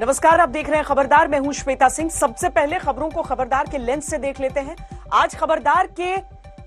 नमस्कार, आप देख रहे हैं खबरदार। मैं हूं श्वेता सिंह। सबसे पहले खबरों को खबरदार के लेंस से देख लेते हैं। आज खबरदार के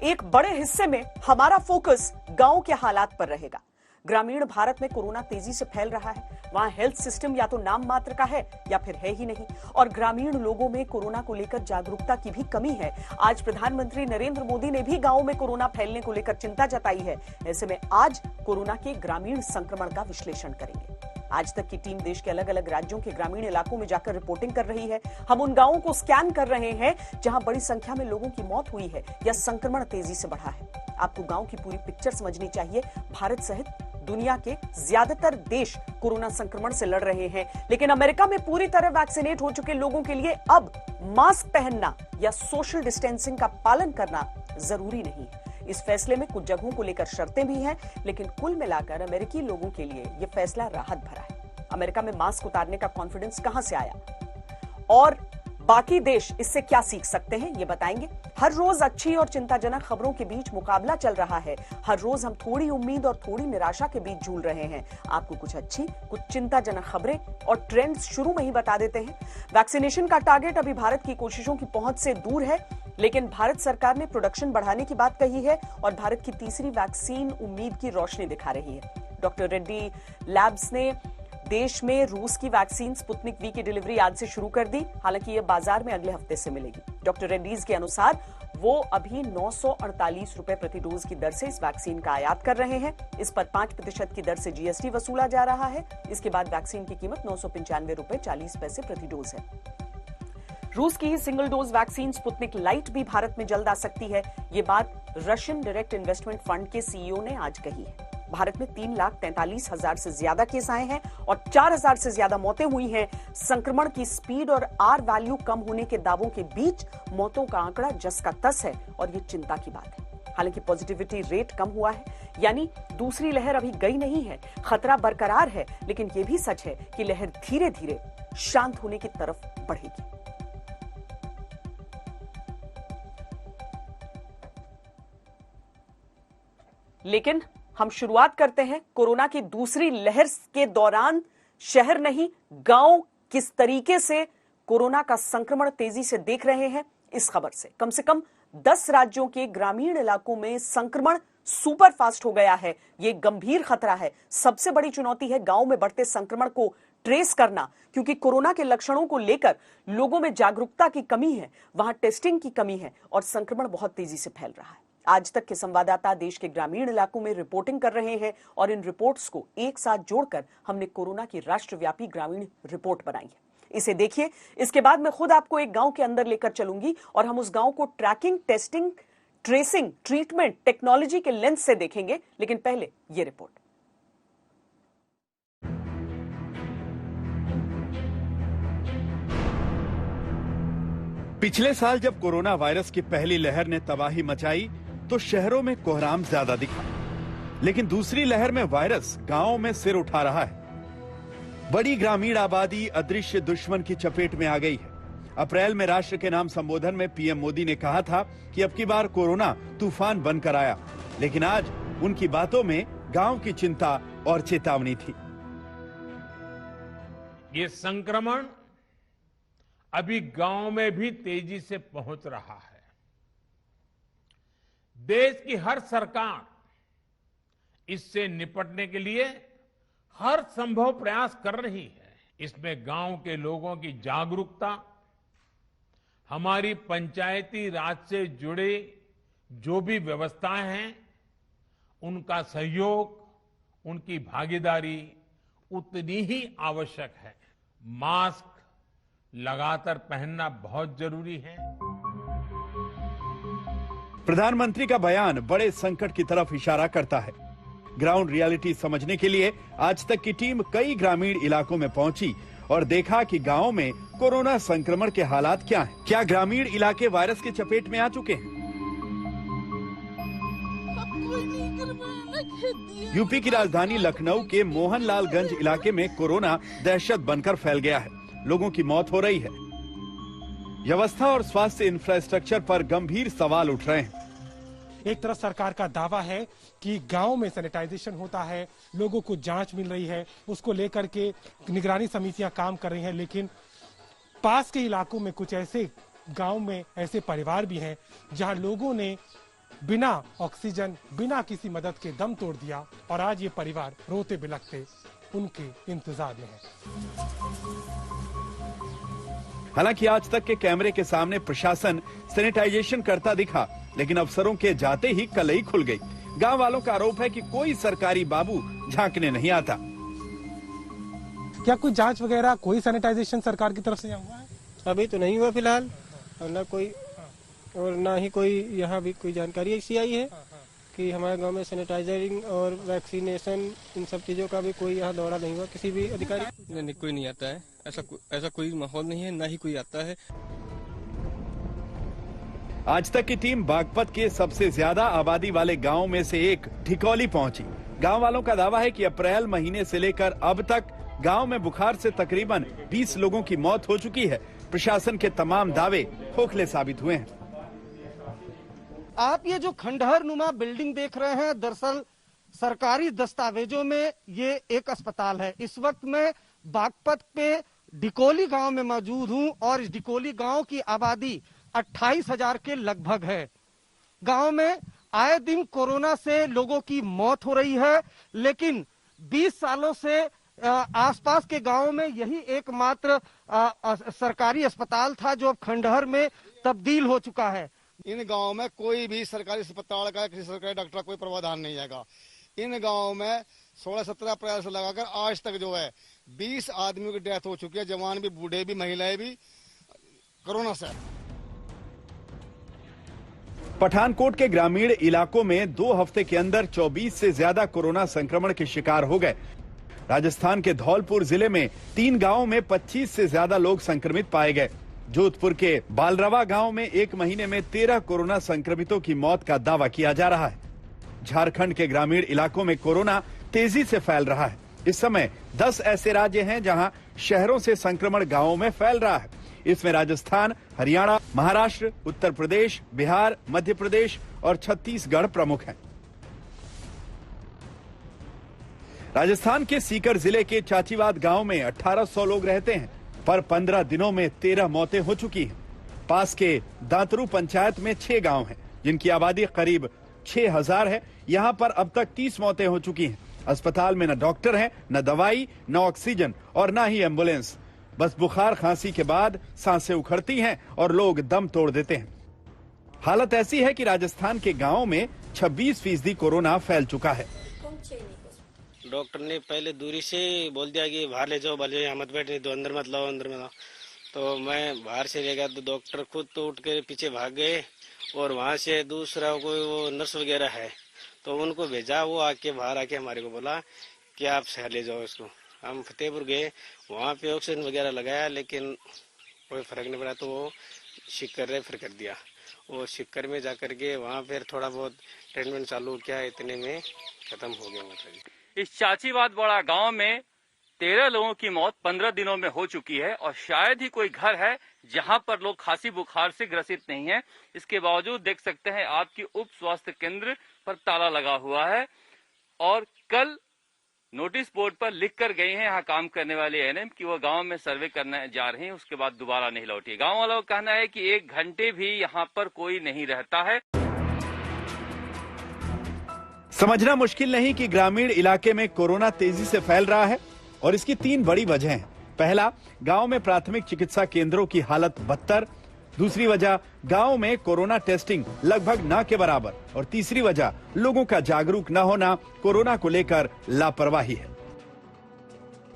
एक बड़े हिस्से में हमारा फोकस गांव के हालात पर रहेगा। ग्रामीण भारत में कोरोना तेजी से फैल रहा है। वहां हेल्थ सिस्टम या तो नाम मात्र का है या फिर है ही नहीं, और ग्रामीण लोगों में कोरोना को लेकर जागरूकता की भी कमी है। आज प्रधानमंत्री नरेंद्र मोदी ने भी गांवों में कोरोना फैलने को लेकर चिंता जताई है। ऐसे में आज कोरोना के ग्रामीण संक्रमण का विश्लेषण करेंगे। आज तक की टीम देश के अलग अलग राज्यों के ग्रामीण इलाकों में जाकर रिपोर्टिंग कर रही है। हम उन गांवों को स्कैन कर रहे हैं जहां बड़ी संख्या में लोगों की मौत हुई है या संक्रमण तेजी से बढ़ा है। आपको गांव की पूरी पिक्चर समझनी चाहिए। भारत सहित दुनिया के ज्यादातर देश कोरोना संक्रमण से लड़ रहे हैं, लेकिन अमेरिका में पूरी तरह वैक्सीनेट हो चुके लोगों के लिए अब मास्क पहनना या सोशल डिस्टेंसिंग का पालन करना जरूरी नहीं है। इस फैसले में कुछ जगहों को लेकर शर्तें भी हैं, लेकिन कुल मिलाकर अमेरिकी लोगों के लिए यह फैसला राहत भरा है। अमेरिका में मास्क उतारने का कॉन्फिडेंस कहां से आया और बाकी देश इससे क्या सीख सकते हैं, ये बताएंगे। हर रोज अच्छी और चिंताजनक खबरों के बीच मुकाबला चल रहा है। हर रोज हम थोड़ी उम्मीद और थोड़ी निराशा के बीच झूल रहे हैं। आपको कुछ अच्छी, कुछ चिंताजनक खबरें और ट्रेंड्स शुरू में ही बता देते हैं। वैक्सीनेशन का टारगेट अभी भारत की कोशिशों की पहुंच से दूर है, लेकिन भारत सरकार ने प्रोडक्शन बढ़ाने की बात कही है और भारत की तीसरी वैक्सीन उम्मीद की रोशनी दिखा रही है। डॉक्टर रेड्डी लैब्स ने देश में रूस की वैक्सीन स्पुतनिक वी की डिलीवरी आज से शुरू कर दी। हालांकि यह बाजार में अगले हफ्ते से मिलेगी। डॉक्टर रेड्डीज के अनुसार वो अभी 948 रुपए प्रति डोज की दर से इस वैक्सीन का आयात कर रहे हैं। इस पर 5% की दर से जीएसटी वसूला जा रहा है। इसके बाद वैक्सीन की कीमत 995 रुपए 40 पैसे प्रति डोज है। रूस की ही single dose vaccine Sputnik Light भी भारत में जल्द आ सकती है। ये बात रशियन डायरेक्ट इन्वेस्टमेंट फंड के सीईओ ने आज कही है। भारत में 3,43,000 से ज्यादा केस आए हैं और 4,000 से ज्यादा मौतें हुई हैं। संक्रमण की स्पीड और आर वैल्यू कम होने के दावों के बीच मौतों का आंकड़ा जस का तस है और ये चिंता की बात है। हालांकि पॉजिटिविटी रेट कम हुआ है, यानी दूसरी लहर अभी गई नहीं है। खतरा बरकरार है, लेकिन यह भी सच है कि लहर धीरे धीरे शांत होने की तरफ बढ़ेगी। लेकिन हम शुरुआत करते हैं कोरोना की दूसरी लहर के दौरान शहर नहीं, गांव किस तरीके से कोरोना का संक्रमण तेजी से देख रहे हैं इस खबर से। कम 10 राज्यों के ग्रामीण इलाकों में संक्रमण सुपर फास्ट हो गया है। यह गंभीर खतरा है। सबसे बड़ी चुनौती है गांव में बढ़ते संक्रमण को ट्रेस करना, क्योंकि कोरोना के लक्षणों को लेकर लोगों में जागरूकता की कमी है, वहां टेस्टिंग की कमी है और संक्रमण बहुत तेजी से फैल रहा है। आज तक के संवाददाता देश के ग्रामीण इलाकों में रिपोर्टिंग कर रहे हैं और इन रिपोर्ट्स को एक साथ जोड़कर हमने कोरोना की राष्ट्रव्यापी ग्रामीण रिपोर्ट बनाई है। इसे देखिए। इसके बाद मैं खुद आपको एक गांव के अंदर लेकर चलूंगी और हम उस गांव को tracking, testing, tracing, treatment, technology के लेंस से देखेंगे। लेकिन पहले ये रिपोर्ट। पिछले साल जब कोरोना वायरस की पहली लहर ने तबाही मचाई तो शहरों में कोहराम ज्यादा दिखा, लेकिन दूसरी लहर में वायरस गांवों में सिर उठा रहा है। बड़ी ग्रामीण आबादी अदृश्य दुश्मन की चपेट में आ गई है। अप्रैल में राष्ट्र के नाम संबोधन में पीएम मोदी ने कहा था कि अब की बार कोरोना तूफान बनकर आया, लेकिन आज उनकी बातों में गांव की चिंता और चेतावनी थी। ये संक्रमण अभी गांव में भी तेजी से पहुंच रहा है। देश की हर सरकार इससे निपटने के लिए हर संभव प्रयास कर रही है। इसमें गांव के लोगों की जागरूकता, हमारी पंचायती राज से जुड़े जो भी व्यवस्थाएं हैं, उनका सहयोग, उनकी भागीदारी उतनी ही आवश्यक है। मास्क लगातार पहनना बहुत जरूरी है। प्रधानमंत्री का बयान बड़े संकट की तरफ इशारा करता है। ग्राउंड रियलिटी समझने के लिए आज तक की टीम कई ग्रामीण इलाकों में पहुंची और देखा कि गांव में कोरोना संक्रमण के हालात क्या हैं। क्या ग्रामीण इलाके वायरस की चपेट में आ चुके हैं? यूपी की राजधानी लखनऊ के मोहनलालगंज इलाके में कोरोना दहशत बनकर फैल गया है। लोगों की मौत हो रही है। व्यवस्था और स्वास्थ्य इंफ्रास्ट्रक्चर पर गंभीर सवाल उठ रहे हैं। एक तरफ सरकार का दावा है कि गांव में सैनिटाइजेशन होता है, लोगों को जांच मिल रही है, उसको लेकर के निगरानी समितियां काम कर रही हैं, लेकिन पास के इलाकों में कुछ ऐसे गांव में ऐसे परिवार भी हैं जहां लोगों ने बिना ऑक्सीजन, बिना किसी मदद के दम तोड़ दिया और आज ये परिवार रोते बिलखते उनके इंतजार में है। हालांकि आज तक के कैमरे के सामने प्रशासन सैनिटाइजेशन करता दिखा, लेकिन अफसरों के जाते ही कलई खुल गई। गांव वालों का आरोप है कि कोई सरकारी बाबू झांकने नहीं आता। क्या कोई जांच वगैरह, कोई सैनिटाइजेशन सरकार की तरफ से यहाँ हुआ है? अभी तो नहीं हुआ फिलहाल, और ना ही कोई यहाँ भी कोई जानकारी ऐसी आई है कि हमारे गांव में सैनिटाइजरिंग और वैक्सीनेशन, इन सब चीजों का भी कोई यहाँ दौरा नहीं हुआ किसी भी अधिकारी। नहीं, कोई नहीं आता है, ऐसा कोई माहौल नहीं है, ना ही कोई आता है। आज तक की टीम बागपत के सबसे ज्यादा आबादी वाले गांव में से एक ढिकौली पहुंची। गांव वालों का दावा है कि अप्रैल महीने से लेकर अब तक गांव में बुखार से तकरीबन 20 लोगों की मौत हो चुकी है। प्रशासन के तमाम दावे खोखले साबित हुए हैं। आप ये जो खंडहर नुमा बिल्डिंग देख रहे हैं, दरअसल सरकारी दस्तावेजों में ये एक अस्पताल है। इस वक्त मैं बागपत पे ढिकोली गांव में मौजूद हूं और इस ढिकोली गांव की आबादी 28,000 के लगभग है। गांव में आए दिन कोरोना से लोगों की मौत हो रही है, लेकिन 20 सालों से आसपास के गांवों में यही एकमात्र सरकारी अस्पताल था जो अब खंडहर में तब्दील हो चुका है। इन गांव में कोई भी सरकारी अस्पताल का, किसी सरकारी डॉक्टर का कोई प्रावधान नहीं है। इन गांव में 16-17 अप्रैल से लगाकर आज तक जो है 20 आदमियों की डेथ हो चुकी है, जवान भी, बूढ़े भी, महिलाएं भी कोरोना से। पठानकोट के ग्रामीण इलाकों में 2 हफ्ते के अंदर 24 से ज्यादा कोरोना संक्रमण के शिकार हो गए। राजस्थान के धौलपुर जिले में 3 गांवों में 25 से ज्यादा लोग संक्रमित पाए गए। जोधपुर के बालरवा गांव में 1 महीने में 13 कोरोना संक्रमितों की मौत का दावा किया जा रहा है। झारखंड के ग्रामीण इलाकों में कोरोना तेजी से फैल रहा है। इस समय 10 ऐसे राज्य हैं जहां शहरों से संक्रमण गांवों में फैल रहा है। इसमें राजस्थान, हरियाणा, महाराष्ट्र, उत्तर प्रदेश, बिहार, मध्य प्रदेश और छत्तीसगढ़ प्रमुख हैं। राजस्थान के सीकर जिले के चाचीवाद गांव में 1800 लोग रहते हैं, पर 15 दिनों में 13 मौतें हो चुकी हैं। पास के दांतरू पंचायत में 6 गांव हैं, जिनकी आबादी करीब 6000 है। यहां पर अब तक 30 मौतें हो चुकी हैं। अस्पताल में न डॉक्टर हैं, न दवाई, न ऑक्सीजन और न ही एम्बुलेंस। बस बुखार खांसी के बाद सांसें उखड़ती हैं और लोग दम तोड़ देते हैं। हालत ऐसी है कि राजस्थान के गांव में 26% कोरोना फैल चुका है। डॉक्टर ने पहले दूरी से बोल दिया कि बाहर ले जाओ, यहाँ मत बैठने दो, अंदर मत लाओ, अंदर मत लाओ। तो मैं बाहर से ले गया तो डॉक्टर खुद तो उठ के पीछे भाग गए और वहाँ से दूसरा कोई वो नर्स वगैरह है तो उनको भेजा। वो आके बाहर आके हमारे को बोला कि आप शहर ले जाओ इसको। हम फतेहपुर गए, वहाँ पे ऑक्सीजन वगैरह लगाया, लेकिन कोई फर्क नहीं पड़ा। तो वो शिक्कर रेफर कर दिया। वो शिक्कर में जाकर के वहाँ फिर थोड़ा बहुत ट्रीटमेंट चालू किया, इतने में खत्म हो गया। मतलब इस चाचीवाद बड़ा गांव में 13 लोगों की मौत 15 दिनों में हो चुकी है और शायद ही कोई घर है जहां पर लोग खांसी बुखार से ग्रसित नहीं है। इसके बावजूद देख सकते हैं आपकी उप स्वास्थ्य केंद्र पर ताला लगा हुआ है और कल नोटिस बोर्ड पर लिख कर गए हैं यहाँ काम करने वाले एएनएम कि वो गांव में सर्वे करने जा रहे हैं, उसके बाद दोबारा नहीं लौटी। गांव वालों का कहना है कि 1 घंटे भी यहाँ पर कोई नहीं रहता है। समझना मुश्किल नहीं कि ग्रामीण इलाके में कोरोना तेजी से फैल रहा है और इसकी 3 बड़ी वजह हैं। पहला, गांव में प्राथमिक चिकित्सा केंद्रों की हालत बदतर। दूसरी वजह, गांव में कोरोना टेस्टिंग लगभग ना के बराबर। और तीसरी वजह, लोगों का जागरूक न होना, कोरोना को लेकर लापरवाही है।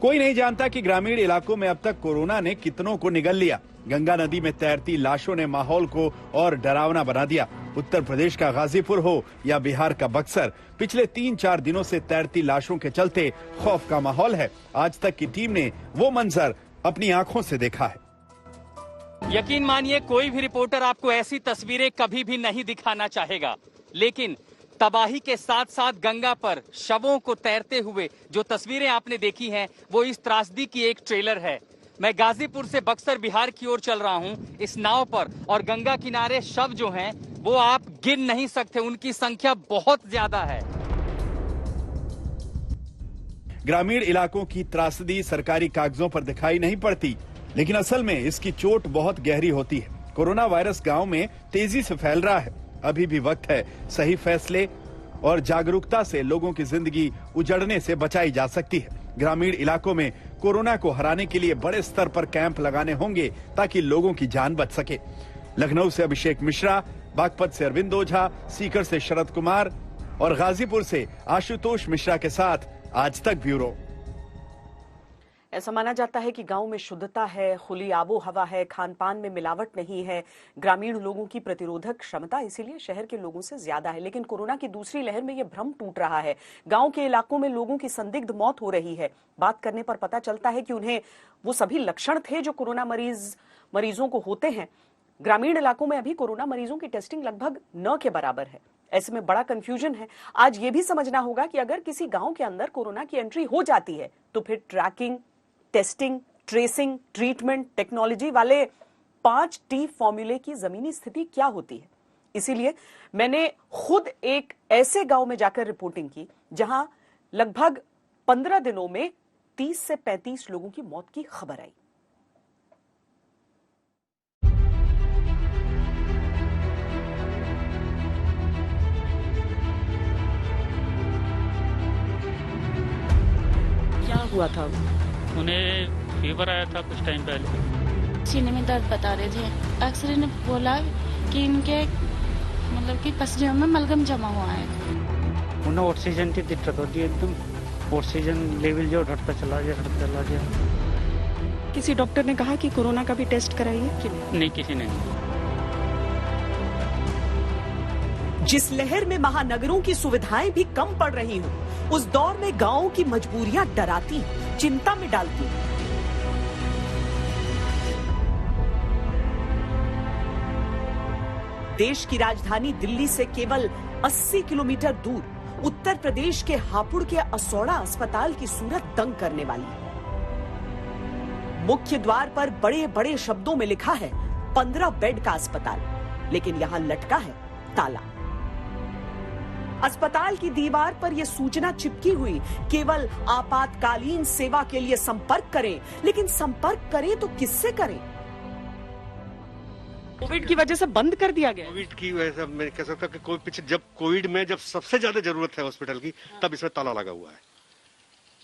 कोई नहीं जानता कि ग्रामीण इलाकों में अब तक कोरोना ने कितनों को निगल लिया। गंगा नदी में तैरती लाशों ने माहौल को और डरावना बना दिया। उत्तर प्रदेश का गाजीपुर हो या बिहार का बक्सर, पिछले 3-4 दिनों से तैरती लाशों के चलते खौफ का माहौल है। आज तक की टीम ने वो मंजर अपनी आंखों से देखा है। यकीन मानिए कोई भी रिपोर्टर आपको ऐसी तस्वीरें कभी भी नहीं दिखाना चाहेगा, लेकिन तबाही के साथ साथ गंगा पर शवों को तैरते हुए जो तस्वीरें आपने देखी हैं वो इस त्रासदी की एक ट्रेलर है। मैं गाजीपुर से बक्सर बिहार की ओर चल रहा हूं इस नाव पर और गंगा किनारे शव जो हैं वो आप गिन नहीं सकते, उनकी संख्या बहुत ज्यादा है। ग्रामीण इलाकों की त्रासदी सरकारी कागजों पर दिखाई नहीं पड़ती, लेकिन असल में इसकी चोट बहुत गहरी होती है। कोरोना वायरस गांव में तेजी से फैल रहा है। अभी भी वक्त है, सही फैसले और जागरूकता से लोगों की जिंदगी उजड़ने से बचाई जा सकती है। ग्रामीण इलाकों में कोरोना को हराने के लिए बड़े स्तर पर कैंप लगाने होंगे ताकि लोगों की जान बच सके। लखनऊ से अभिषेक मिश्रा, बागपत से अरविंद ओझा, सीकर से शरद कुमार और गाजीपुर से आशुतोष मिश्रा के साथ आज तक ब्यूरो। ऐसा माना जाता है कि गांव में शुद्धता है, खुली आबो हवा है, खान पान में मिलावट नहीं है, ग्रामीण लोगों की प्रतिरोधक क्षमता इसीलिए शहर के लोगों से ज्यादा है। लेकिन कोरोना की दूसरी लहर में यह भ्रम टूट रहा है। गांव के इलाकों में लोगों की संदिग्ध मौत हो रही है। बात करने पर पता चलता है कि उन्हें वो सभी लक्षण थे जो कोरोना मरीजों को होते हैं। ग्रामीण इलाकों में अभी कोरोना मरीजों की टेस्टिंग लगभग न के बराबर है। ऐसे में बड़ा कंफ्यूजन है। आज ये भी समझना होगा कि अगर किसी गांव के अंदर कोरोना की एंट्री हो जाती है तो फिर tracking, testing, tracing, treatment, technology वाले 5T फॉर्मूले की जमीनी स्थिति क्या होती है। इसीलिए मैंने खुद एक ऐसे गांव में जाकर रिपोर्टिंग की जहां लगभग 15 दिनों में 30 से 35 लोगों की मौत की खबर आई। क्या हुआ था? उन्हें फीवर आया था कुछ टाइम पहले। सीने में दर्द बता रहे थे। एक्सरे ने बोला कि इनके मतलब कि पसलियों में मलगम जमा हुआ है। उन्हें ऑक्सीजन की दिक्कत होती है, एकदम ऑक्सीजन लेवल जो घटता चला गया। किसी डॉक्टर ने कहा कि कोरोना का भी टेस्ट कराइए कि नहीं? किसी ने नहीं। जिस लहर में महानगरों की सुविधाएं भी कम पड़ रही हो, उस दौर में गांवों की मजबूरियां डराती, चिंता में डालती। देश की राजधानी दिल्ली से केवल 80 किलोमीटर दूर उत्तर प्रदेश के हापुड़ के असौड़ा अस्पताल की सूरत दंग करने वाली है। मुख्य द्वार पर बड़े बड़े शब्दों में लिखा है 15 बेड का अस्पताल, लेकिन यहां लटका है ताला। अस्पताल की दीवार पर यह सूचना चिपकी हुई, केवल आपातकालीन सेवा के लिए संपर्क करें। लेकिन संपर्क करें तो किससे करें? कोविड की वजह से बंद कर दिया गया। कोविड की वजह से मैं कह सकता हूं कि जब कोविड में जब सबसे ज्यादा जरूरत है हॉस्पिटल की, तब इसमें ताला लगा हुआ है।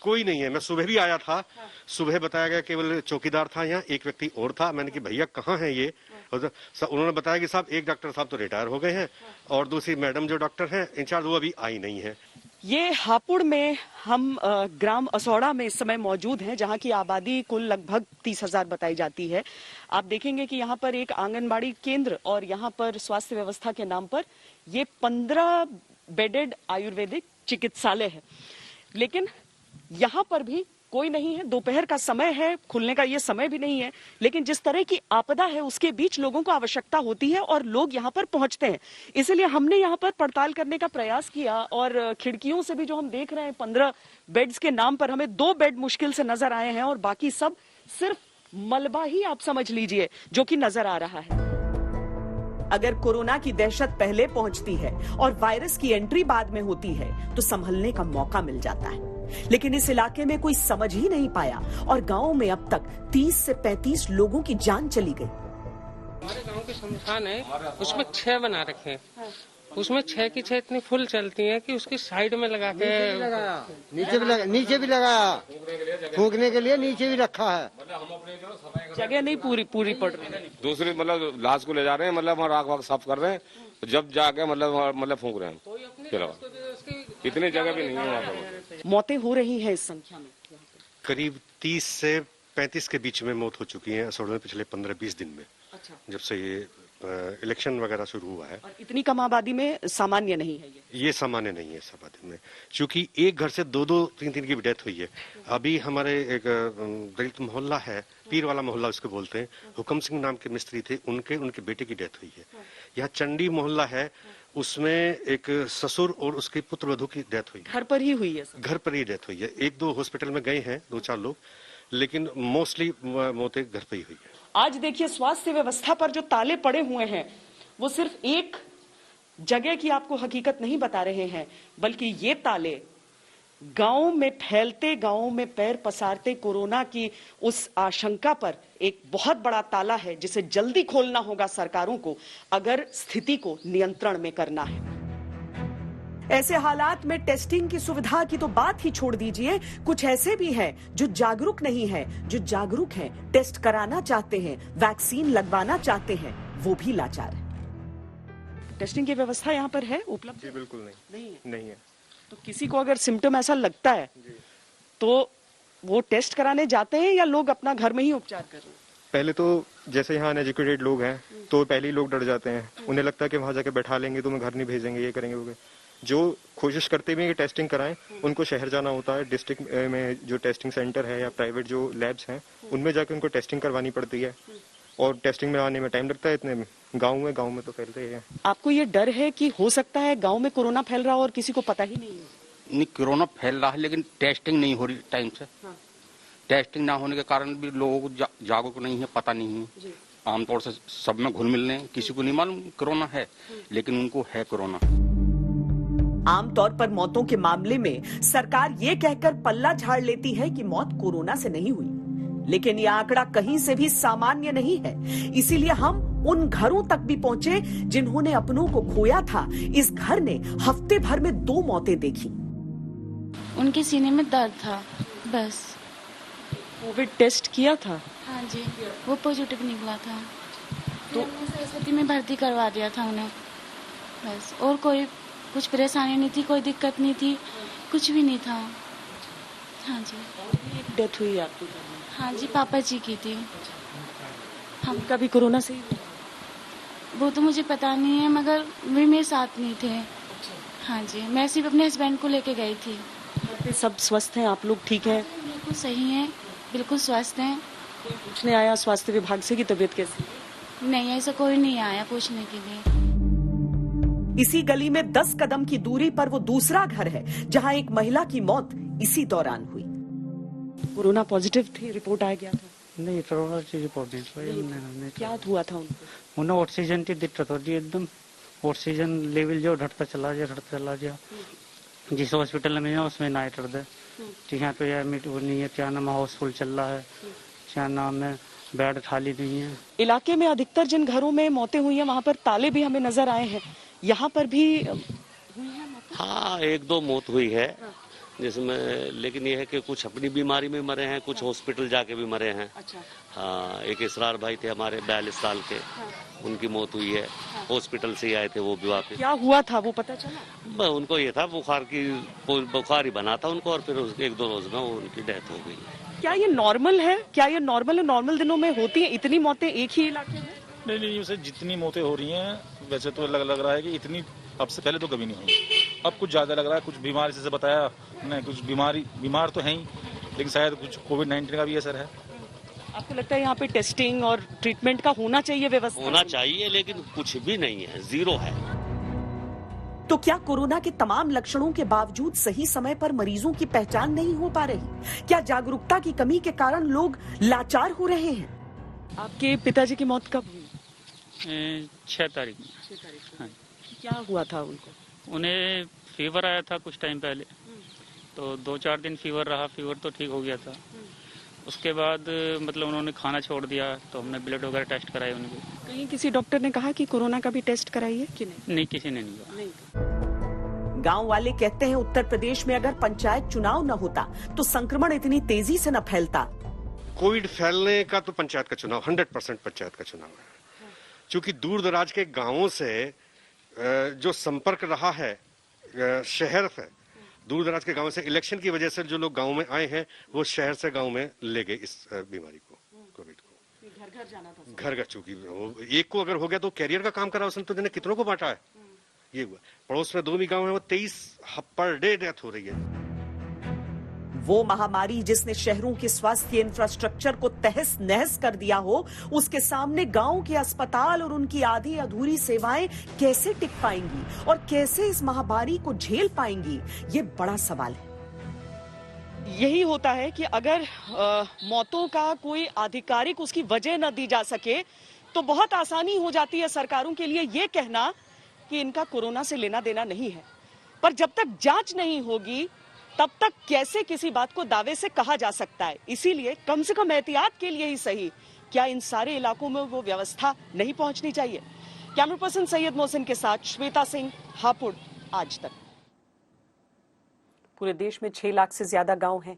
कोई नहीं है। मैं सुबह भी आया था, सुबह बताया गया केवल चौकीदार था, यहाँ एक व्यक्ति और था। मैंने कि भैया कहाँ है ये? उन्होंने बताया कि साहब एक डॉक्टर साहब तो रिटायर हो गए हैं और दूसरी मैडम जो डॉक्टर हैं इंचार्ज, वो अभी आई नहीं है। ये हापुड़ में हम ग्राम असौड़ा में इस समय मौजूद हैं, जहां की आबादी कुल लगभग 30,000 बताई जाती है। आप देखेंगे कि यहाँ पर एक आंगनबाड़ी केंद्र और यहाँ पर स्वास्थ्य व्यवस्था के नाम पर ये 15 बेडेड आयुर्वेदिक चिकित्सालय है, लेकिन यहाँ पर भी कोई नहीं है। दोपहर का समय है, खुलने का ये समय भी नहीं है। लेकिन जिस तरह की आपदा है उसके बीच लोगों को आवश्यकता होती है और लोग यहाँ पर पहुंचते हैं। इसलिए हमने यहाँ पर पड़ताल करने का प्रयास किया और खिड़कियों से भी जो हम देख रहे हैं 15 बेड्स के नाम पर हमें 2 बेड मुश्किल से नजर आए हैं और बाकी सब सिर्फ मलबा ही आप समझ लीजिए जो कि नजर आ रहा है। अगर कोरोना की दहशत पहले पहुंचती है और वायरस की एंट्री बाद में होती है तो संभलने का मौका मिल जाता है। लेकिन इस इलाके में कोई समझ ही नहीं पाया और गांव में अब तक 30 से 35 लोगों की जान चली गई। हमारे गांव के शमशान है, उसमें 6 बना रखे हैं। उसमें 6 की 6 इतनी फुल चलती है कि उसकी साइड में लगा के नीचे भी लगाया फूकने के लिए नीचे भी रखा है। जगह नहीं पूरी पड़ रही। दूसरी मतलब लाश को ले जा रहे हैं, मतलब राख वाख साफ कर रहे हैं, जब जाके मतलब फूंक रहे हैं। इतनी जगह भी नहीं है वहाँ पर। मौतें हो रही है इस संख्या में करीब 30 से 35 के बीच में मौत हो चुकी है असौड़ में पिछले 15-20 दिन में। अच्छा। जब से ये इलेक्शन वगैरह शुरू हुआ है। और इतनी कम आबादी में सामान्य नहीं है ये सामान्य नहीं है इस आबादी में, क्योंकि एक घर से 2-2, 3-3 की भी डेथ हुई है। अभी हमारे एक दलित मोहल्ला है, पीर वाला मोहल्ला उसको बोलते हैं, हुकम सिंह नाम के मिस्त्री थे, उनके बेटे की डेथ हुई है। यहाँ चंडी मोहल्ला है, उसमें एक ससुर और उसके पुत्र वधू की डेथ हुई है। घर पर ही हुई है? घर पर ही डेथ हुई है। 1-2 हॉस्पिटल में गए हैं 2-4 लोग, लेकिन मोस्टली मौतें घर पर ही हुई है। आज देखिए स्वास्थ्य व्यवस्था पर जो ताले पड़े हुए हैं वो सिर्फ एक जगह की आपको हकीकत नहीं बता रहे हैं, बल्कि ये ताले गांव में फैलते, गांव में पैर पसारते कोरोना की उस आशंका पर एक बहुत बड़ा ताला है जिसे जल्दी खोलना होगा सरकारों को, अगर स्थिति को नियंत्रण में करना है। ऐसे हालात में टेस्टिंग की सुविधा की तो बात ही छोड़ दीजिए, कुछ ऐसे भी हैं जो जागरूक नहीं है, जो जागरूक हैं, टेस्ट कराना चाहते हैं, वैक्सीन लगवाना चाहते हैं, वो भी लाचार है। टेस्टिंग की व्यवस्था यहाँ पर है उपलब्ध? जी बिल्कुल नहीं है। तो किसी को अगर सिम्टम ऐसा लगता है तो वो टेस्ट कराने जाते हैं या लोग अपना घर में ही उपचार कर रहे हैं? पहले तो जैसे यहाँ अनएजुकेटेड लोग हैं तो पहले ही लोग डर जाते हैं, उन्हें लगता है कि वहां जाके बैठा लेंगे तो मैं घर नहीं भेजेंगे, ये करेंगे, वो जो कोशिश करते भी हैं कि टेस्टिंग कराएं, उनको शहर जाना होता है, डिस्ट्रिक्ट में जो टेस्टिंग सेंटर है या प्राइवेट जो लैब्स हैं उनमें जाके उनको टेस्टिंग करवानी पड़ती है और टेस्टिंग में आने में टाइम लगता है। इतने गांव में तो फैलते ही है। आपको ये डर है कि हो सकता है गांव में कोरोना फैल रहा हो और किसी को पता ही नहीं है? नहीं, कोरोना फैल रहा है लेकिन टेस्टिंग नहीं हो रही टाइम से। टेस्टिंग ना होने के कारण भी लोगों को जागरूक नहीं है, पता नहीं है। आमतौर से सब में घुल मिल रहे हैं, किसी को नहीं मालूम कोरोना है लेकिन उनको है कोरोना। आमतौर पर मौतों के मामले में सरकार ये कहकर पल्ला झाड़ लेती है कि मौत कोरोना से नहीं हुई, लेकिन यह आंकड़ा कहीं से भी सामान्य नहीं है। इसीलिए हम उन घरों तक भी पहुंचे जिन्होंने अपनों को खोया था। इस घर ने हफ्ते भर में 2 मौतें देखी। उनके सीने में दर्द था बस। कोविड टेस्ट किया था? हाँ जी, वो पॉजिटिव निकला था। तो सरस्वती में भर्ती करवा दिया था उन्हें बस, और कोई कुछ परेशानी नहीं थी, कोई दिक्कत नहीं थी, कुछ भी नहीं था। हाँ जी। डेथ हुई आपकी? हाँ जी, पापा जी की थी। हम कभी कोरोना से? वो तो मुझे पता नहीं है, मगर वे मेरे साथ नहीं थे। हाँ जी, मैं सिर्फ अपने हस्बैंड को लेके गई थी। सब स्वस्थ हैं? आप लोग ठीक हैं? बिल्कुल सही हैं, बिल्कुल स्वस्थ हैं। पूछने आया स्वास्थ्य विभाग से कि तबीयत कैसी? नहीं, ऐसा कोई नहीं आया पूछने के लिए। इसी गली में 10 कदम की दूरी पर वो दूसरा घर है जहां एक महिला की मौत इसी दौरान हुई। कोरोना पॉजिटिव थी, रिपोर्ट आ गया था? नहीं, कोरोना की रिपोर्ट नहीं। क्या हुआ था उनको? उन्हें ऑक्सीजन की दिक्कत होती है, एकदम ऑक्सीजन लेवल जो घटता चला गया। जिस हॉस्पिटल में है उसमें नाइट दर्द है, यहाँ पे एडमिट वो नहीं है, क्या नाम हाउसफुल चल रहा है, क्या नाम है बेड खाली नहीं है। इलाके में अधिकतर जिन घरों में मौतें हुई हैं वहाँ पर ताले भी हमें नजर आए हैं, यहाँ पर भी हुई है? हाँ, 1-2 मौत हुई है जिसमें, लेकिन ये है कि कुछ अपनी बीमारी में मरे हैं, कुछ हॉस्पिटल जाके भी मरे हैं। अच्छा। हाँ, एक इसरार भाई थे हमारे 42 साल के, उनकी मौत हुई है, हॉस्पिटल से ही आए थे वो भी वापस। क्या हुआ था वो पता चला? उनको ये था बुखार ही बना था उनको और फिर 1-2 रोज में उनकी डेथ हो गई। क्या ये नॉर्मल है? नॉर्मल दिनों में होती है इतनी मौतें एक ही इलाके में? नहीं, उसे जितनी मौतें हो रही हैं वैसे तो लग रहा है कि इतनी अब से पहले तो कभी नहीं हुई। अब कुछ ज्यादा लग रहा है, कुछ बीमारी से बताया नहीं, कुछ बीमार तो है ही, लेकिन शायद कुछ कोविड-19 का भी असर है। आपको लगता है यहाँ पे टेस्टिंग और ट्रीटमेंट का होना चाहिए, व्यवस्था होना चाहिए, लेकिन कुछ भी नहीं है, जीरो है। तो क्या कोरोना के तमाम लक्षणों के बावजूद सही समय पर मरीजों की पहचान नहीं हो पा रही? क्या जागरूकता की कमी के कारण लोग लाचार हो रहे हैं? आपके पिताजी की मौत कब हुई? 6 तारीख में। 6 तारीख। हाँ। क्या हुआ था उनको? उन्हें फीवर आया था कुछ टाइम पहले, तो 2-4 दिन फीवर रहा, फीवर तो ठीक हो गया था। उसके बाद मतलब उन्होंने खाना छोड़ दिया, तो हमने ब्लड वगैरह टेस्ट कराए उनके। कहीं किसी डॉक्टर ने कहा कि कोरोना का भी टेस्ट कराइए कि नहीं? नहीं, किसी ने नहीं कहा। गांव वाले कहते हैं उत्तर प्रदेश में अगर पंचायत चुनाव न होता तो संक्रमण इतनी तेजी से न फैलता। कोविड फैलने का तो पंचायत का चुनाव 100% पंचायत का चुनाव है, क्योंकि दूर दराज के गांवों से जो संपर्क रहा है शहर से, दूर दराज के गांव से इलेक्शन की वजह से जो लोग गांव में आए हैं वो शहर से गांव में ले गए इस बीमारी को, कोविड को। घर घर जाना था, घर चूंकि एक को अगर हो गया तो कैरियर का काम करा उसने, तो जिन्हें कितनों को बांटा है। ये हुआ पड़ोस में 2 भी गांव है, वो 23 पर डे डेथ हो रही है। वो महामारी जिसने शहरों के स्वास्थ्य इंफ्रास्ट्रक्चर को तहस नहस कर दिया हो, उसके सामने गांव के अस्पताल और उनकी आधी अधूरी सेवाएं कैसे टिक पाएंगी और कैसे इस महामारी को झेल पाएंगी, ये बड़ा सवाल है। यही होता है कि अगर मौतों का कोई आधिकारिक उसकी वजह न दी जा सके तो बहुत आसानी हो जाती है सरकारों के लिए ये कहना कि इनका कोरोना से लेना देना नहीं है, पर जब तक जांच नहीं होगी तब तक कैसे किसी बात को दावे से कहा जा सकता है। इसीलिए कम से कम एहतियात के लिए ही सही, क्या इन सारे इलाकों में वो व्यवस्था नहीं पहुंचनी चाहिए? कैमरा पर्सन सैयद मोहसिन के साथ श्वेता सिंह, हापुड़, आज तक। पूरे देश में 6 लाख से ज्यादा गांव हैं।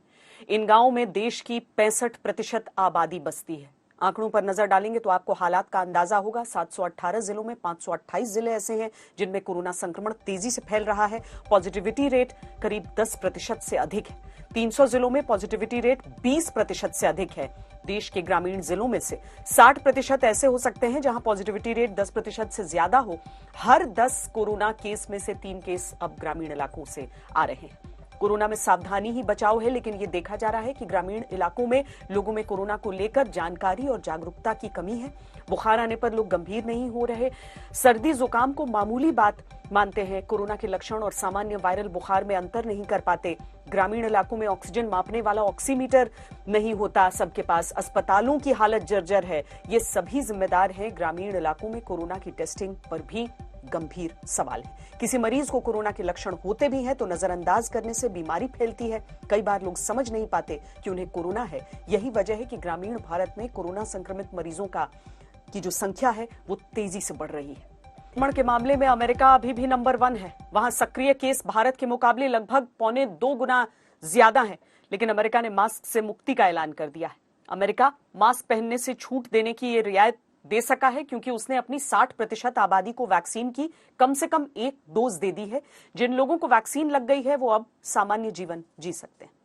इन गांवों में देश की 65% आबादी बसती है। आंकड़ों पर नजर डालेंगे तो आपको हालात का अंदाजा होगा। 718 जिलों में 528 जिले ऐसे हैं जिनमें कोरोना संक्रमण तेजी से फैल रहा है। पॉजिटिविटी रेट करीब 10% से अधिक है। 300 जिलों में पॉजिटिविटी रेट 20% से अधिक है। देश के ग्रामीण जिलों में से 60% ऐसे हो सकते हैं जहां पॉजिटिविटी रेट 10% से ज्यादा हो। हर 10 कोरोना केस में से 3 केस अब ग्रामीण इलाकों से आ रहे हैं। कोरोना में सावधानी ही बचाव है, लेकिन ये देखा जा रहा है कि ग्रामीण इलाकों में लोगों में कोरोना को लेकर जानकारी और जागरूकता की कमी है। बुखार आने पर लोग गंभीर नहीं हो रहे, सर्दी जुकाम को मामूली बात मानते हैं। कोरोना के लक्षण और सामान्य वायरल बुखार में अंतर नहीं कर पाते। ग्रामीण इलाकों में ऑक्सीजन मापने वाला ऑक्सीमीटर नहीं होता सबके पास। अस्पतालों की हालत जर्जर है। ये सभी जिम्मेदार हैं ग्रामीण इलाकों में कोरोना की टेस्टिंग पर भी गंभीर सवाल है। किसी मरीज को कोरोना के लक्षण होते भी हैं तो नजरअंदाज करने से बीमारी फैलती है। कई बार लोग समझ नहीं पाते कि उन्हें कोरोना है। यही वजह है कि ग्रामीण भारत में कोरोना संक्रमित मरीजों की जो संख्या है वो तेजी से बढ़ रही है। संक्रमण के मामले में अमेरिका अभी भी नंबर 1 है। वहां सक्रिय केस भारत के मुकाबले लगभग 1.25 गुना ज्यादा है, लेकिन अमेरिका ने मास्क से मुक्ति का ऐलान कर दिया है। अमेरिका मास्क पहनने से छूट देने की ये रियायत दे सका है क्योंकि उसने अपनी 60% आबादी को वैक्सीन की कम से कम 1 डोज दे दी है। जिन लोगों को वैक्सीन लग गई है वो अब सामान्य जीवन जी सकते हैं।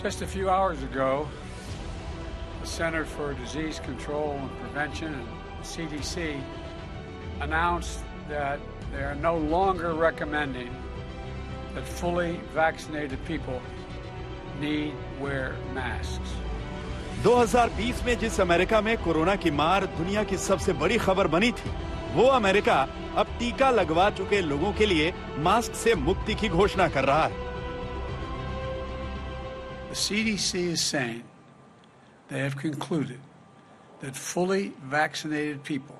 Just a few hours ago, the Center for Disease Control and Prevention, and CDC, announced that they are no longer recommending that fully vaccinated people need wear masks. 2020 में जिस अमेरिका में कोरोना की मार दुनिया की सबसे बड़ी खबर बनी थी, वो अमेरिका अब टीका लगवा चुके लोगों के लिए मास्क से मुक्ति की घोषणा कर रहा है। The CDC is saying they have concluded that fully vaccinated people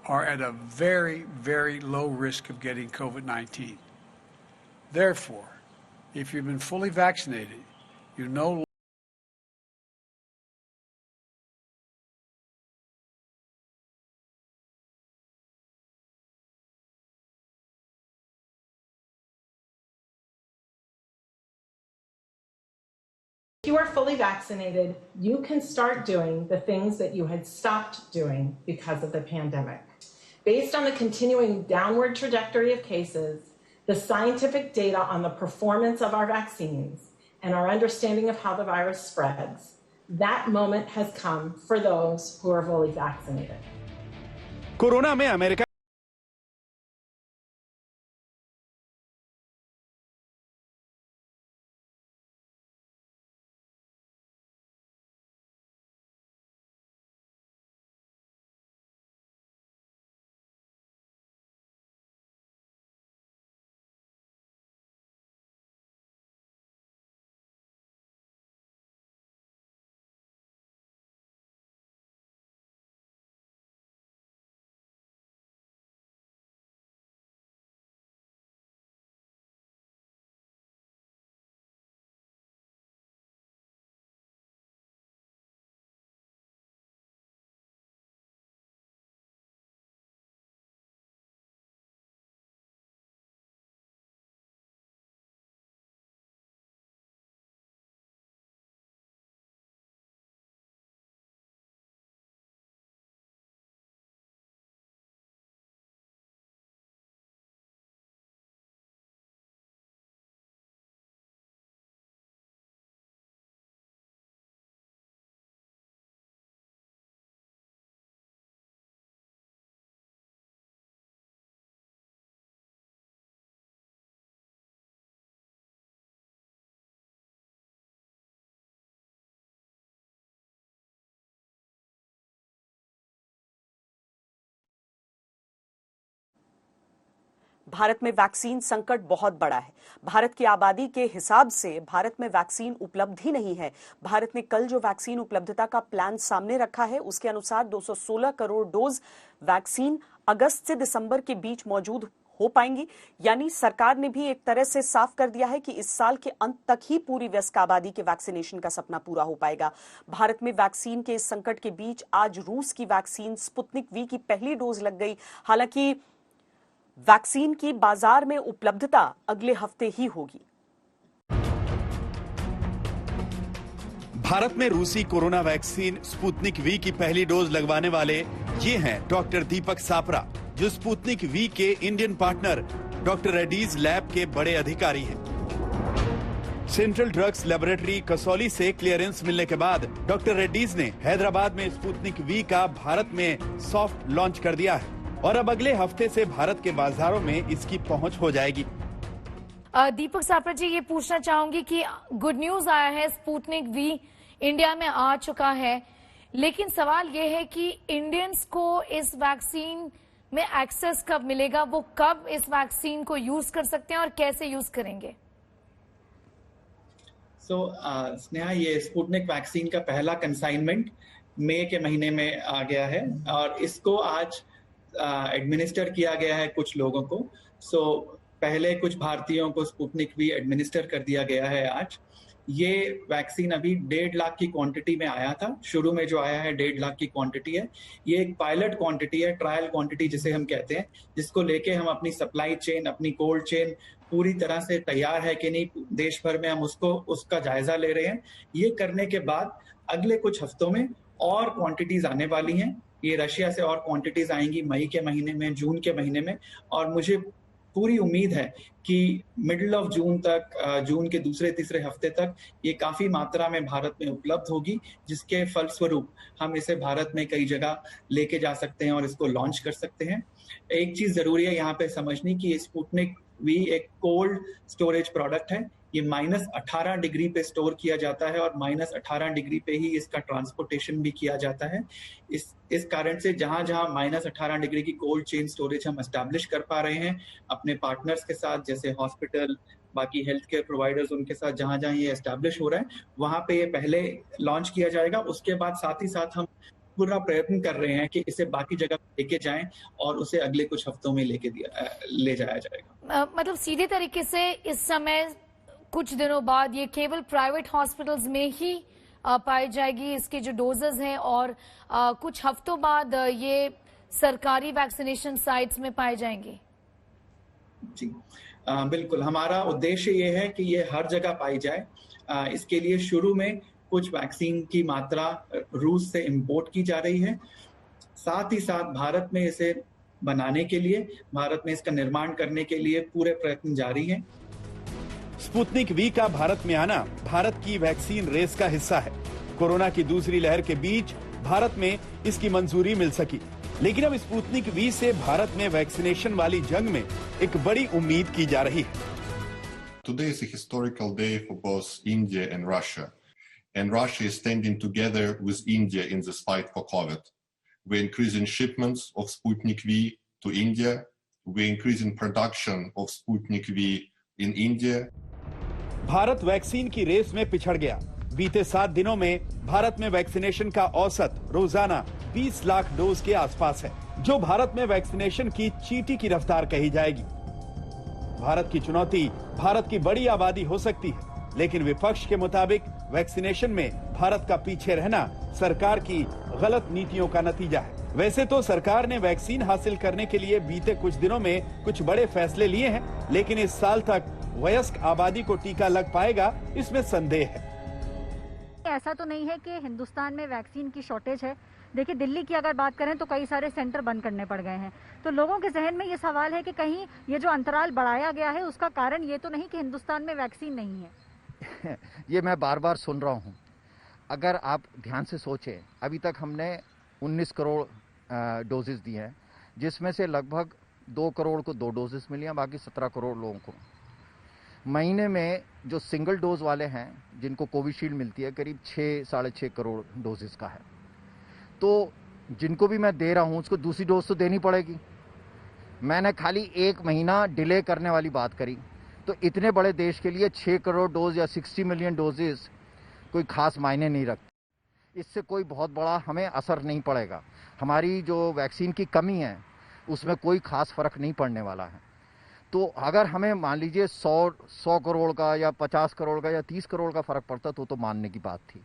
are at a very, very low risk of getting COVID-19. Therefore, if you've been fully vaccinated, you no longer If you are fully vaccinated, you can start doing the things that you had stopped doing because of the pandemic. Based on the continuing downward trajectory of cases, the scientific data on the performance of our vaccines, and our understanding of how the virus spreads, that moment has come for those who are fully vaccinated. Corona में America Bharat में vaccine संकट बहुत बड़ा है। भारत की आबादी के हिसाब से भारत में वैक्सीन उपलब्ध ही नहीं है। भारत ने कल जो वैक्सीन उपलब्धता का प्लान सामने रखा है, उसके अनुसार 216 करोड़ डोज वैक्सीन अगस्त से दिसंबर के बीच मौजूद हो पाएंगी। यानी सरकार ने भी एक तरह से साफ कर दिया है कि इस साल के अंत तक ही पूरी वयस्क आबादी के वैक्सीनेशन का सपना पूरा हो पाएगा। भारत में वैक्सीन के इस संकट के बीच आज रूस की वैक्सीन स्पुतनिक वी की पहली डोज लग गई। हालांकि वैक्सीन की बाजार में उपलब्धता अगले हफ्ते ही होगी। भारत में रूसी कोरोना वैक्सीन स्पुतनिक वी की पहली डोज लगवाने वाले ये हैं डॉक्टर दीपक सापरा, जो स्पुतनिक वी के Indian partner doctor Reddy's lab के बड़े अधिकारी हैं। सेंट्रल ड्रग्स लेबोरेटरी कसौली से क्लियरेंस मिलने के बाद डॉक्टर रेड्डीज ने हैदराबाद में स्पुतनिक वी का भारत में सॉफ्ट लॉन्च कर दिया है और अब अगले हफ्ते से भारत के बाजारों में इसकी पहुंच हो जाएगी। दीपक सापरा जी, ये पूछना चाहूंगी कि गुड न्यूज आया है, स्पुतनिक वी इंडिया में आ चुका है, लेकिन सवाल ये है कि इंडियंस को इस वैक्सीन में एक्सेस कब मिलेगा, वो कब इस वैक्सीन को यूज कर सकते हैं और कैसे यूज करेंगे? स्नेहा, ये स्पुतनिक वैक्सीन का पहला कंसाइनमेंट मई के महीने में आ गया है और इसको आज एडमिनिस्टर किया गया है कुछ लोगों को। पहले कुछ भारतीयों को स्पुतनिक वी एडमिनिस्टर कर दिया गया है आज। ये वैक्सीन अभी 1.5 लाख की क्वांटिटी में आया था। शुरू में जो आया है 1.5 लाख की क्वांटिटी है। ये एक पायलट क्वांटिटी है, ट्रायल क्वांटिटी जिसे हम कहते हैं, जिसको लेके हम अपनी सप्लाई चेन, अपनी कोल्ड चेन पूरी तरह से तैयार है कि नहीं देश भर में, हम उसका जायजा ले रहे हैं। ये करने के बाद अगले कुछ हफ्तों में और क्वांटिटीज आने वाली हैं। ये रशिया से और क्वांटिटीज आएंगी मई के महीने में, जून के महीने में, और मुझे पूरी उम्मीद है कि मिडिल ऑफ जून तक, जून के दूसरे तीसरे हफ्ते तक ये काफी मात्रा में भारत में उपलब्ध होगी, जिसके फलस्वरूप हम इसे भारत में कई जगह लेके जा सकते हैं और इसको लॉन्च कर सकते हैं। एक चीज जरूरी है यहाँ पे समझनी कि स्पुतनिक वी एक कोल्ड स्टोरेज प्रोडक्ट है। ये -18 डिग्री पे स्टोर किया जाता है और -18 डिग्री पे ही इसका ट्रांसपोर्टेशन भी किया जाता है। इस कारण से जहां जहां -18 डिग्री की कोल्ड चेन स्टोरेज हम एस्टैब्लिश कर पा रहे हैं अपने पार्टनर्स के साथ, जैसे हॉस्पिटल, बाकी हेल्थ केयर प्रोवाइडर्स, उनके साथ जहां जहां ये एस्टैब्लिश हो रहा है वहां पे ये पहले लॉन्च किया जाएगा। उसके बाद साथ ही साथ हम पूरा प्रयत्न कर रहे हैं कि इसे बाकी जगह लेके जाएं और उसे अगले कुछ हफ्तों में ले जाया जाएगा। मतलब सीधे तरीके से इस समय कुछ दिनों बाद ये केवल प्राइवेट हॉस्पिटल्स में ही पाई जाएगी, इसके जो डोजेज हैं, और कुछ हफ्तों बाद ये सरकारी वैक्सीनेशन साइट्स में पाए जाएंगे? जी बिल्कुल, हमारा उद्देश्य ये है कि ये हर जगह पाई जाए। इसके लिए शुरू में कुछ वैक्सीन की मात्रा रूस से इंपोर्ट की जा रही है। साथ ही साथ भारत में इसे बनाने के लिए, भारत में इसका निर्माण करने के लिए पूरे प्रयत्न जारी हैं। स्पुतनिक वी का भारत में आना भारत की वैक्सीन रेस का हिस्सा है। कोरोना की दूसरी लहर के बीच भारत में इसकी मंजूरी मिल सकी, लेकिन अब स्पुतनिक वी से भारत में वैक्सीनेशन वाली जंग में एक बड़ी उम्मीद की जा रही है। Today is a historical day for both India and Russia. And Russia is standing together with India in this fight for COVID. We're increasing shipments of Sputnik V to India. We're increasing production of Sputnik V in India. Bharat vaccine की race में पिछड़ गया। बीते 7 दिनों में भारत में vaccination का औसत रोजाना 20 लाख डोज के आसपास है, जो भारत में वैक्सीनेशन की चींटी की रफ्तार कही जाएगी। भारत की चुनौती भारत की बड़ी आबादी हो सकती है, लेकिन विपक्ष के मुताबिक वैक्सीनेशन में भारत का पीछे रहना सरकार की गलत नीतियों का नतीजा है। वैसे तो सरकार ने वैक्सीन हासिल करने के लिए बीते कुछ दिनों में कुछ बड़े फैसले लिए हैं, लेकिन इस साल तक वयस्क आबादी को टीका लग पाएगा, इसमें संदेह है। ऐसा तो नहीं है कि हिंदुस्तान में वैक्सीन की शॉर्टेज है। देखिए, दिल्ली की अगर बात करें तो कई सारे सेंटर बंद करने पड़ गए हैं, तो लोगों के जहन में ये सवाल है कि कहीं ये जो अंतराल बढ़ाया गया है उसका कारण ये तो नहीं कि हिंदुस्तान में वैक्सीन नहीं है। ये मैं बार बार सुन रहा हूँ। अगर आप ध्यान से सोचें, अभी तक हमने 19 करोड़ डोजेस दिए हैं, जिसमें से लगभग 2 करोड़ को 2 डोजेस मिली हैं, बाकी 17 करोड़ लोगों को। महीने में जो सिंगल डोज वाले हैं जिनको कोविशील्ड मिलती है, करीब 6-6.5 करोड़ डोजेस का है। तो जिनको भी मैं दे रहा हूँ उसको दूसरी डोज तो देनी पड़ेगी। मैंने खाली 1 महीना डिले करने वाली बात करी, तो इतने बड़े देश के लिए 6 करोड़ डोज या 60 मिलियन डोजेस कोई खास मायने नहीं रखते। इससे कोई बहुत बड़ा हमें असर नहीं पड़ेगा। हमारी जो वैक्सीन की कमी है उसमें कोई खास फर्क नहीं पड़ने वाला है। तो अगर हमें मान लीजिए 100 करोड़ का या 50 करोड़ का या 30 करोड़ का फर्क पड़ता तो मानने की बात थी।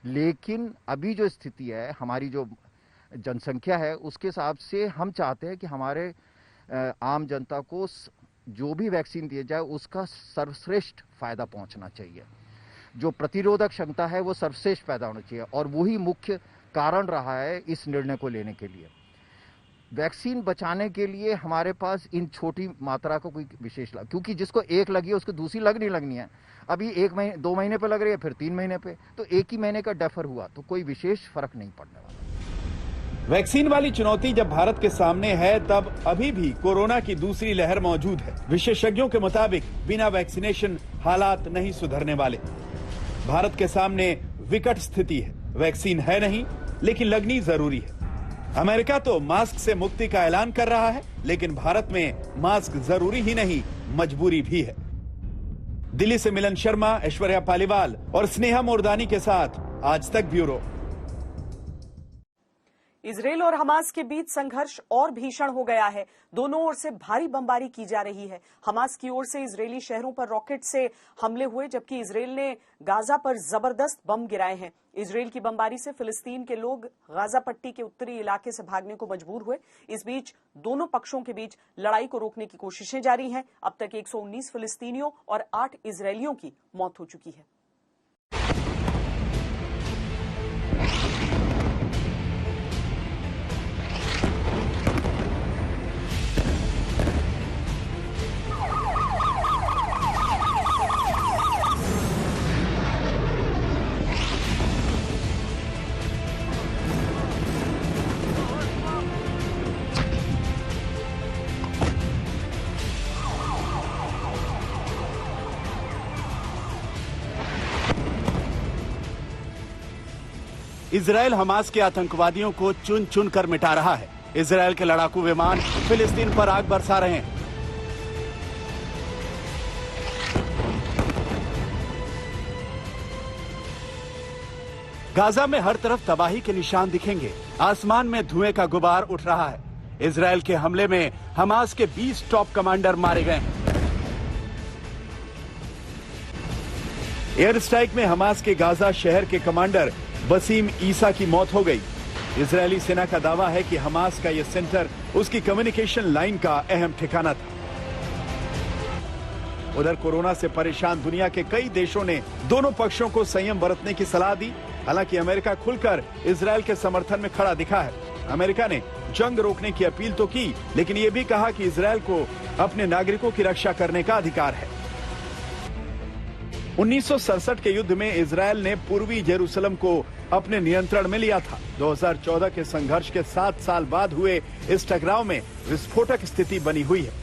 लेकिन अभी जो स्थिति है, हमारी जो जनसंख्या है, उसके हिसाब से हम चाहते हैं कि हमारे आम जनता को जो भी वैक्सीन दिया जाए उसका सर्वश्रेष्ठ फायदा पहुंचना चाहिए। जो प्रतिरोधक क्षमता है वो सर्वश्रेष्ठ पैदा होना चाहिए, और वही मुख्य कारण रहा है इस निर्णय को लेने के लिए। वैक्सीन बचाने के लिए हमारे पास इन छोटी मात्रा का कोई विशेष लाभ, क्योंकि जिसको एक लगी है उसको दूसरी लगनी है। अभी 1 महीने 2 महीने पे लग रही है, फिर 3 महीने पे, तो 1 ही महीने का डेफर हुआ, तो कोई विशेष फर्क नहीं पड़ने वाला। वैक्सीन वाली चुनौती जब भारत के सामने है, तब अभी भी कोरोना की दूसरी लहर मौजूद है। विशेषज्ञों के मुताबिक बिना वैक्सीनेशन हालात नहीं सुधरने वाले। भारत के सामने विकट स्थिति है। वैक्सीन है नहीं, लेकिन लगनी जरूरी है। अमेरिका तो मास्क से मुक्ति का ऐलान कर रहा है, लेकिन भारत में मास्क जरूरी ही नहीं, मजबूरी भी है। दिल्ली से मिलन शर्मा, ऐश्वर्या पालीवाल और स्नेहा मोरदानी के साथ आज तक ब्यूरो। इजरायल और हमास के बीच संघर्ष और भीषण हो गया है। दोनों ओर से भारी बमबारी की जा रही है। हमास की ओर से इजरायली शहरों पर रॉकेट से हमले हुए, जबकि इजरायल ने गाजा पर जबरदस्त बम गिराए हैं। इजरायल की बमबारी से फिलिस्तीन के लोग गाजा पट्टी के उत्तरी इलाके से भागने को मजबूर हुए। इस बीच दोनों पक्षों के बीच लड़ाई को रोकने की कोशिशें जारी हैं। अब तक 119 फिलिस्तीनियों और 8 इजरायलियों की मौत हो चुकी है। इजरायल हमास के आतंकवादियों को चुन चुन कर मिटा रहा है। इजरायल के लड़ाकू विमान फिलिस्तीन पर आग बरसा रहे हैं। गाजा में हर तरफ तबाही के निशान दिखेंगे। आसमान में धुएं का गुबार उठ रहा है। इजरायल के हमले में हमास के 20 टॉप कमांडर मारे गए हैं। एयर स्ट्राइक में हमास के गाजा शहर के कमांडर वसीम ईसा की मौत हो गई। इजरायली सेना का दावा है कि हमास का यह सेंटर उसकी कम्युनिकेशन लाइन का अहम ठिकाना था। उधर कोरोना से परेशान दुनिया के कई देशों ने दोनों पक्षों को संयम बरतने की सलाह दी। हालांकि अमेरिका खुलकर इजरायल के समर्थन में खड़ा दिखा है। अमेरिका ने जंग रोकने की अपील तो की, लेकिन यह भी कहा कि इजरायल को अपने नागरिकों की रक्षा करने का अधिकार है। 1967 के युद्ध में इजरायल ने पूर्वी जेरूसलम को अपने नियंत्रण में लिया था। 2014 के संघर्ष के 7 साल बाद हुए इस टकराव में विस्फोटक स्थिति बनी हुई है।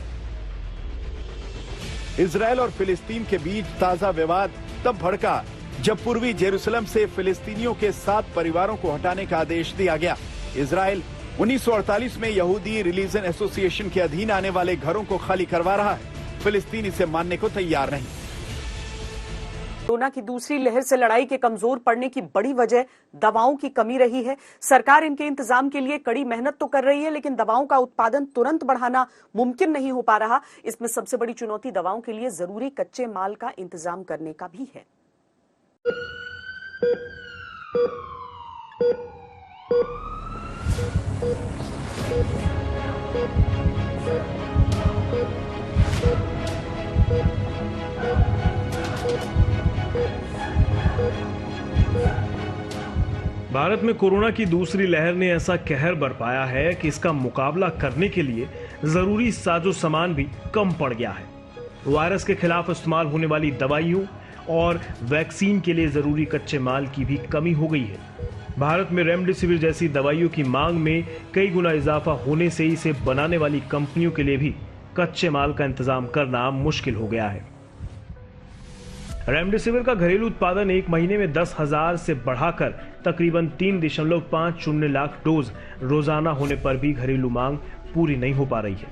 इजरायल और फिलिस्तीन के बीच ताजा विवाद तब भड़का जब पूर्वी जेरूसलम से फिलिस्तीनियों के 7 परिवारों को हटाने का आदेश दिया गया। इजरायल 1948 में यहूदी रिलीजन एसोसिएशन के अधीन आने वाले घरों को खाली करवा रहा है। फिलिस्तीन इसे मानने को तैयार नहीं। कोरोना की दूसरी लहर से लड़ाई के कमजोर पड़ने की बड़ी वजह दवाओं की कमी रही है। सरकार इनके इंतजाम के लिए कड़ी मेहनत तो कर रही है, लेकिन दवाओं का उत्पादन तुरंत बढ़ाना मुमकिन नहीं हो पा रहा। इसमें सबसे बड़ी चुनौती दवाओं के लिए जरूरी कच्चे माल का इंतजाम करने का भी है। भारत में कोरोना की दूसरी लहर ने ऐसा कहर बरपाया है कि इसका मुकाबला करने के लिए जरूरी साजो सामान भी कम पड़ गया है। वायरस के खिलाफ इस्तेमाल होने वाली दवाइयों और वैक्सीन के लिए जरूरी कच्चे माल की भी कमी हो गई है। भारत में रेमडेसिविर जैसी दवाइयों की मांग में कई गुना इजाफा होने से इसे बनाने वाली कंपनियों के लिए भी कच्चे माल का इंतजाम करना मुश्किल हो गया है। रेमडेसिविर का घरेलू उत्पादन एक महीने में 10,000 से बढ़ाकर तकरीबन 3.50 लाख डोज रोजाना होने पर भी घरेलू मांग पूरी नहीं हो पा रही है।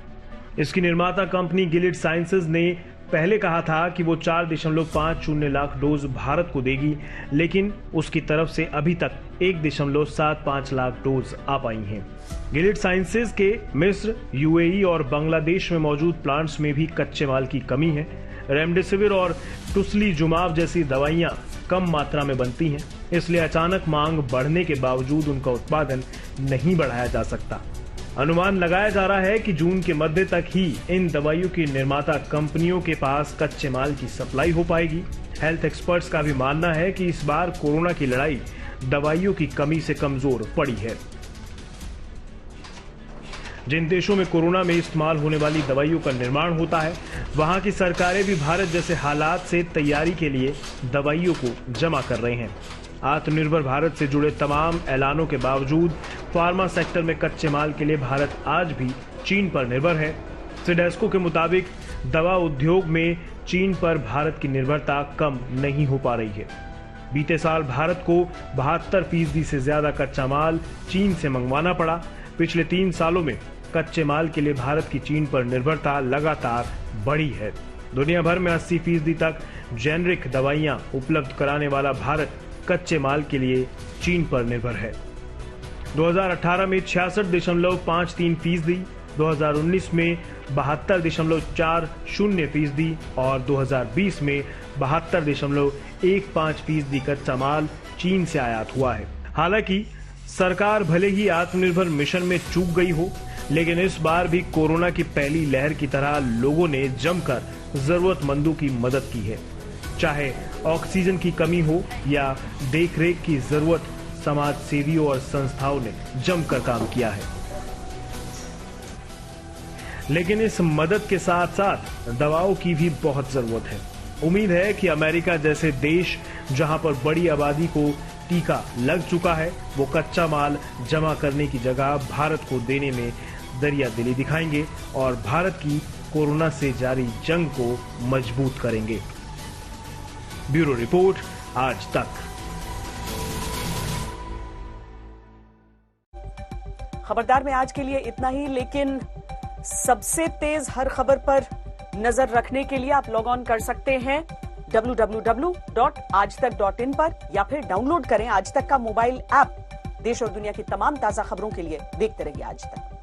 इसकी निर्माता कंपनी गिलिड साइंसेज ने पहले कहा था कि वो 4.50 लाख डोज भारत को देगी, लेकिन उसकी तरफ से अभी तक 1.75 लाख डोज आ पाई हैं। गिलिड साइंसेज के मिस्र, यूएई और बांग्लादेश में मौजूद प्लांट्स में भी कच्चे माल की कमी है। रेमडेसिविर और टुस्लीजुमाब जैसी दवाइयां कम मात्रा में बनती हैं, इसलिए अचानक मांग बढ़ने के बावजूद उनका उत्पादन नहीं बढ़ाया जा सकता। अनुमान लगाया जा रहा है कि जून के मध्य तक ही इन दवाइयों की निर्माता कंपनियों के पास कच्चे माल की सप्लाई हो पाएगी। हेल्थ एक्सपर्ट्स का भी मानना है कि इस बार कोरोना की लड़ाई दवाइयों की कमी से कमजोर पड़ी है। जिन देशों में कोरोना में इस्तेमाल होने वाली दवाइयों का निर्माण होता है, वहां की सरकारें भी भारत जैसे हालात से तैयारी के लिए दवाइयों को जमा कर रहे हैं। आत्मनिर्भर भारत से जुड़े तमाम ऐलानों के बावजूद फार्मा सेक्टर में कच्चे माल के लिए भारत आज भी चीन पर निर्भर है। सिडेस्को के मुताबिक दवा उद्योग में चीन पर भारत की निर्भरता कम नहीं हो पा रही है। बीते साल भारत को 72% से ज्यादा कच्चा माल चीन से मंगवाना पड़ा। पिछले 3 सालों में कच्चे माल के लिए भारत की चीन पर निर्भरता लगातार बढ़ी है। दुनिया भर में 80% तक जेनरिक दवाइयां उपलब्ध कराने वाला भारत कच्चे माल के लिए चीन पर निर्भर है। 2018 में 66.53%, 2019 में 72.40% और 2020 में 72.15% कच्चा माल चीन से आयात हुआ है। हालांकि सरकार भले ही आत्मनिर्भर मिशन में चूक गई हो, लेकिन इस बार भी कोरोना की पहली लहर की तरह लोगों ने जमकर जरूरतमंदों की मदद की है। चाहे ऑक्सीजन की कमी हो या देखरेख की जरूरत, समाज सेवियों और संस्थाओं ने जमकर काम किया है। लेकिन इस मदद के साथ साथ दवाओं की भी बहुत जरूरत है। उम्मीद है कि अमेरिका जैसे देश, जहां पर बड़ी आबादी को टीका लग चुका है, वो कच्चा माल जमा करने की जगह भारत को देने में दरिया दिली दिखाएंगे और भारत की कोरोना से जारी जंग को मजबूत करेंगे। ब्यूरो रिपोर्ट, आज तक। खबरदार में आज के लिए इतना ही, लेकिन सबसे तेज हर खबर पर नजर रखने के लिए आप लॉग ऑन कर सकते हैं www.aajtak.in पर, या फिर डाउनलोड करें आज तक का मोबाइल ऐप। देश और दुनिया की तमाम ताजा खबरों के लिए देखते रहिए आज तक।